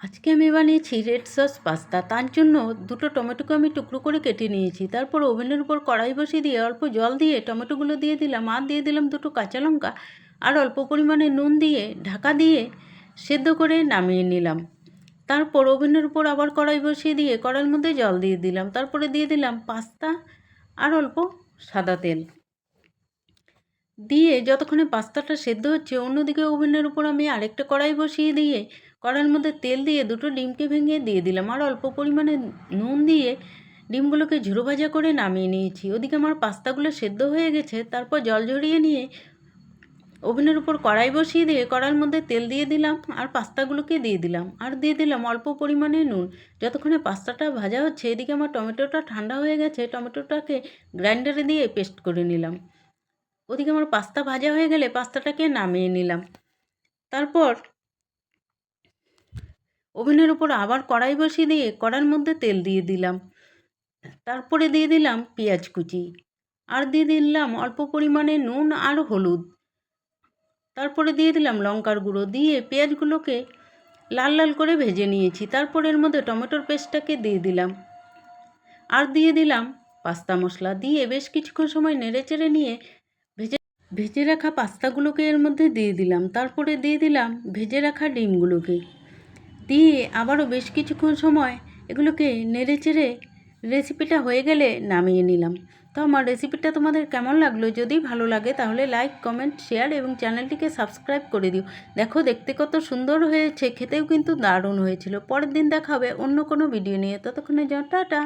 আজকে আমি বানিয়েছি রেড সস পাস্তা। তার জন্য দুটো টমেটোকে আমি টুকরো করে কেটে নিয়েছি। তারপর ওভেনের উপর কড়াই বসিয়ে দিয়ে অল্প জল দিয়ে টমেটোগুলো দিয়ে দিলাম, আর দিয়ে দিলাম দুটো কাঁচা লঙ্কা, আর অল্প পরিমাণে নুন দিয়ে ঢাকা দিয়ে সেদ্ধ করে নামিয়ে নিলাম। তারপর ওভেনের উপর আবার কড়াই বসিয়ে দিয়ে কড়াইয়ের মধ্যে জল দিয়ে দিলাম, তারপরে দিয়ে দিলাম পাস্তা আর অল্প সাদা তেল দিয়ে যতক্ষণে পাস্তাটা সেদ্ধ হচ্ছে, অন্যদিকে ওভেনের উপর আমি আরেকটা কড়াই বসিয়ে দিয়ে কড়াইয়ের মধ্যে তেল দিয়ে দুটো ডিমকে ভেঙে দিয়ে দিলাম, আর অল্প পরিমাণে নুন দিয়ে ডিমগুলোকে ঝুরো ভাজা করে নামিয়ে নিয়েছি। ওদিকে আমার পাস্তাগুলো সেদ্ধ হয়ে গেছে। তারপর জল ঝরিয়ে নিয়ে ওভেনের উপর কড়াই বসিয়ে দিয়ে কড়াইয়ের মধ্যে তেল দিয়ে দিলাম, আর পাস্তাগুলোকে দিয়ে দিলাম, আর দিয়ে দিলাম অল্প পরিমাণে নুন। যতক্ষণে পাস্তাটা ভাজা হচ্ছে, এদিকে আমার টমেটোটা ঠান্ডা হয়ে গেছে। টমেটোটাকে গ্রাইন্ডারে দিয়ে পেস্ট করে নিলাম। ওদিকে আমার পাস্তা ভাজা হয়ে গেলে পাস্তাটাকে নামিয়ে নিলাম। তারপর ওভেনের উপর আবার কড়াই বসিয়ে দিয়ে কড়াইয়ের মধ্যে তেল দিয়ে দিলাম, তারপরে দিয়ে দিলাম পেঁয়াজ কুচি, আর দিয়ে দিলাম অল্প পরিমাণে নুন আর হলুদ, তারপরে দিয়ে দিলাম লঙ্কার গুঁড়ো, দিয়ে পেঁয়াজগুলোকে লাল লাল করে ভেজে নিয়েছি। তারপর এর মধ্যে টমেটোর পেস্টটাকে দিয়ে দিলাম, আর দিয়ে দিলাম পাস্তা মশলা, দিয়ে বেশ কিছুক্ষণ সময় নেড়েচেড়ে নিয়ে ভেজে রাখা পাস্তাগুলোকে এর মধ্যে দিয়ে দিলাম। তারপরে দিয়ে দিলাম ভেজে রাখা ডিমগুলোকে, দিয়ে আবারও বেশ কিছুক্ষণ সময় এগুলোকে নেড়েচেড়ে রেসিপিটা হয়ে গেলে নামিয়ে নিলাম। তো আমার রেসিপিটা তোমাদের কেমন লাগলো? যদি ভালো লাগে তাহলে লাইক, কমেন্ট, শেয়ার এবং চ্যানেলটিকে সাবস্ক্রাইব করে দিও। দেখো দেখতে কত সুন্দর হয়েছে, খেতেও কিন্তু দারুণ হয়েছিল। পরের দিন দেখা হবে অন্য কোনো ভিডিও নিয়ে। ততক্ষণে যাও, টাটা।